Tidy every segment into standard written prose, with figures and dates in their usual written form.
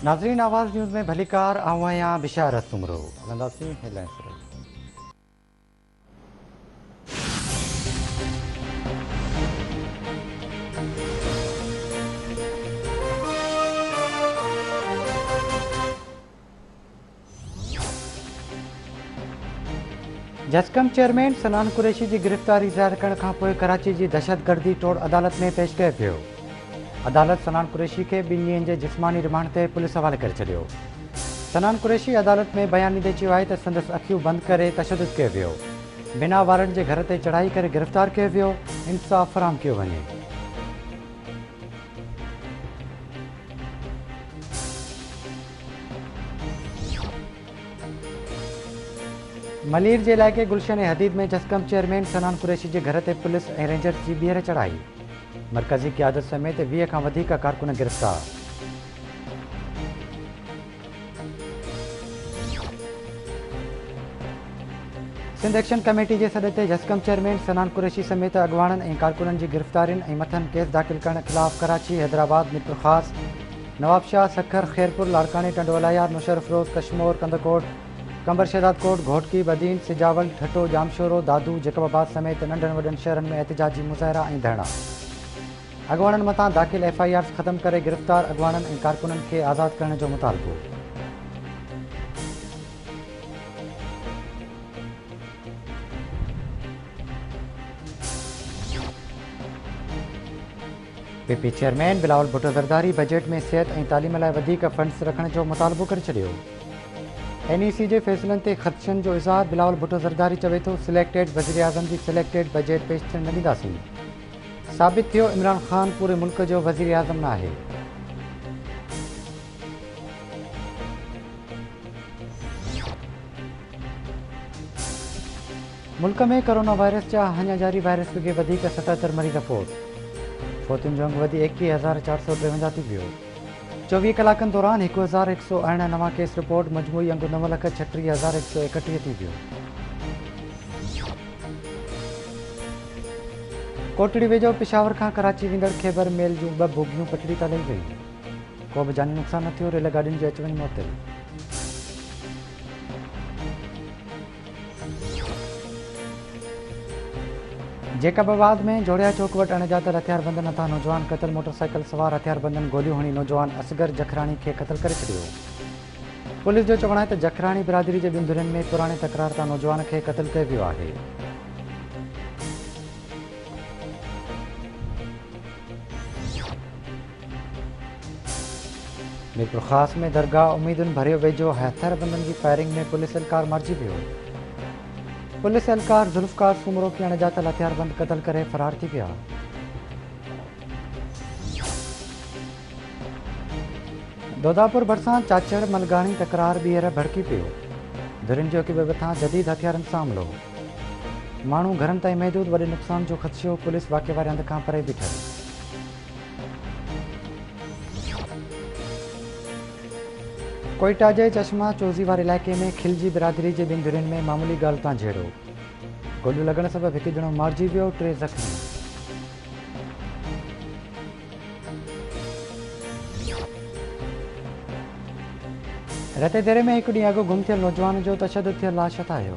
नाजरीन, आवाज़ न्यूज़ में भलीकार आवाया बिशारत तुमरो हलंदासीं हेडलाइंस। जस्कम चेयरमैन सनान कुरैशी की गिरफ़्तारी ज़ाहिर करण खां पोइ कराची की दहशतगर्दी तोड़ अदालत में पेश कयो पियो। अदालत सनान कुरैशी के 2 ॾींहनि जे जिस्मानी रिमांड ते पुलिस हवाले करे छॾियो। सनान कुरैशी अदालत में बयान ॾींदे चयो आहे त संदसि अखियूं बंदि करे तशदुद कयो वियो। बिना वारंट जे घर ते चढ़ाई करे गिरफ़्तार कयो वियो। इंसाफ़ फराहम कयो वञे। मलीर के इलाइक़े गुलशन हदीद में जस्कम चेयरमैन सनान कुरैशी के घर से पुलिस और रेंजर्स की ॿीहर चढ़ाई। मरकज़ी क़यादत समेत 20 खां वधीक कारकुन गिरफ़्तार। सिंध एक्शन कमेटी के सॾ ते जस्कम चेयरमैन सनान कुरैशी समेत अगवाणनि और कारकुननि की गिरफ़्तारियुनि और मथन केस दाख़िल करण खिलाफ़ कराची, हैदराबाद, मीरपुर ख़ास, नवाबशाह, सखर, खैरपुर, लाड़कानी, टंडोलायार, मुशर्रफ रोड, कशमोर, कंदकोट, कंबर शहजाद कोट, घोटकी, बदीन, सिजावल, ठटो, जामशोरो, दादू, जैकबाबाद समेत नंढनि वॾनि शहरनि में एहतजाजी मुज़ाहिरा और धरना। अगवाणनि मथां दाख़िल FIRs ख़त्म करे गिरफ़्तार अगवाणनि और कारकुननि के आज़ाद करण जो मुतालबो। PP chairman Bilawal Bhutto Zardari budget में सेहत और तालीम लाइ वधीक फंड्स रखण जो मुतालबो करे छॾियो। NEC के फैसलन ते ख़दशनि जो इज़हार बिलावल भुट्टो ज़रदारी चवे तो सिलेक्टेड वज़ीर आज़म की सिलेक्टेड बजट पेश थियण न ॾींदासीं। साबित थियो इमरान ख़ान पूरे मुल्क जो वज़ीर आज़म न आहे। मुल्क में कोरोना वायरस जा अञा जारी वायरस के वधीक 77 मरीज़ फोत। फोतुनि जो अंग वधी 21,453 थी वियो। 24 कलाकनि दौरान 1,111 नवां केस रिपोर्ट, मजमूई अंग 9,36,131 थी वियो। कोटड़ी वेझो पिशावर खां कराची वेंदड़ खैबर मेल जूं 2 बोगियूं पटड़ी तां लही वयूं। को बि जानी नुक़सान न थियो। रेल गाॾियुनि जो अच वञ मुअतल। जैकबाबाद में जोड़िया चौक वटि अणॼातल हथियारबंदनि हथां नौजवान क़तल। मोटरसाइकिल सवार हथियारबंदनि गोलियूं हणी नौजवान असगर जखराणी के क़तल करे छॾियो। पुलिस जो चवणु आहे त जखराणी बिरादरी जे 2 धुरियुनि में पुराणे तकरार तां नौजवान के क़तल कयो वियो आहे। मीरपुर ख़ास में दरगाह उम्मीदुनि भरियो वेझो हथियारबंदनि की फायरिंग में पुलिस एहलकार मारिजी वियो। पुलिस एहलकार ज़ुल्फ़कार सुमरो के अणॼातल हथियारबंद क़तल करे फरार थी विया। दोदापुर भरिसां चाचड़ मलगाणी तकरार ॿीहर भड़की पियो। धुरियुनि जो हिक ॿिए मथां जदीद हथियारनि सां हमलो। माण्हू घरनि ताईं महदूद, वॾे नुक़सान जो ख़दशो। पुलिस वाक़े वारे हंध खां परे बीठल। कोयटा के चश्मा चौज़ीवार इलाइक़े में खिलजी बिरादरी के 2 धुरियुनि में मामूली ॻाल्हि तां झेड़ो। गोलियूं लॻण सबबि हिकु ॼणो मारिजी वियो, 3 ज़ख़्मी। रते देरे में 1 ॾींहुं अॻु गुम थियल नौजवान जो तशदुद थियल लाश हथायो।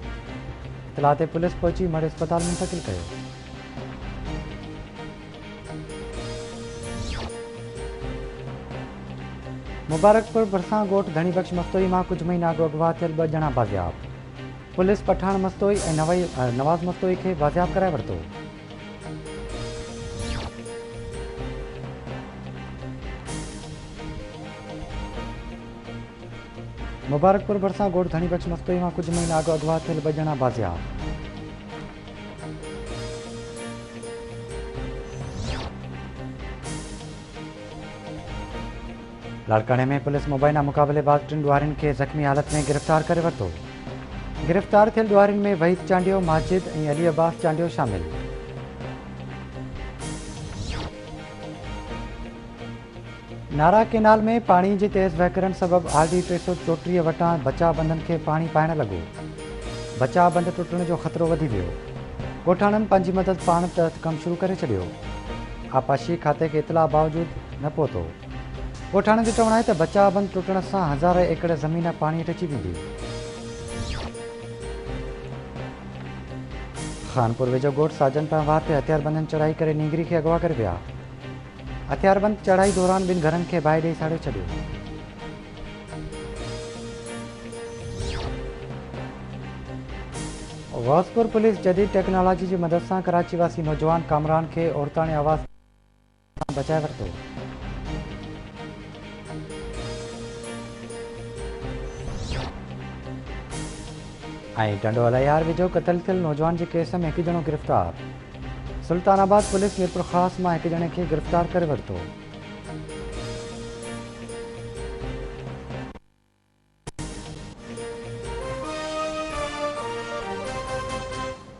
इतला ते पुलिस पहुची मढ़ अस्पताल मुंतक़िल कयो। मुबारकपुर भरिसां ॻोठ धणी बख़्श मस्तोई मां कुछ महीना अॻु अगवा थियल 2 ॼणा बाज़ियाब। पुलिस पठान मस्तोई और नवाज़ मस्तोई के बाज़ियाब कराए वरितो। मुबारकपुर भरिसां ॻोठ धणी बख़्श मस्तोई मां कुछ महीना अॻु अगवा थियल 2 ॼणा बाज़ियाब। लाड़काने में पुलिस मुबैना मुक़ाबलेबाज़ 3 ॾुआरियुनि के ज़ख़्मी हालत में गिरफ़्तार करे वरितो। गिरफ़्तार थियल ॾुआरियुनि में वहीद चांडियो, माजिद और अली अब्बास चांडियो शामिल। नारा केनाल में पानी की तेज़ वहकरण सबब RD 334 वटां बचाव बंदन के पानी पाइण लगो। बचाव बंद टुटण जो ख़तरो वधी वियो। ॻोठाणनि पंहिंजी मदद पाण तहत कम शुरू करे छॾियो। आपाशी खाते के इतला बावजूद न पहुतो। ॻोठाणनि जो चवणु आहे त बचाव बंदि टुटण सां हज़ार एकड़ ज़मीन पाणी हेठि अची वेंदी। खानपुर वेझो ॻोठ साजन पंहिंवार ते हथियारबंदनि चढ़ाई करे नींगरी खे अगवा करे विया। हथियारबंद चढ़ाई दौरान ॿिनि घरनि खे बाहि ॾेई साड़े छॾियो। गौसपुर पुलिस जदीद टेक्नोलॉजी जी मदद सां कराची वासी नौजवान कामरान खे औरताणे आवाज़ सां बचाए वरितो। ऐं डंडो अलायार वेझो क़तल थियल नौजवान जे केस में हिकु ॼणो गिरफ़्तार। सुल्तानाबाद पुलिस मीरपुर ख़ास मां हिकु ॼणे खे गिरफ़्तार करे वरितो।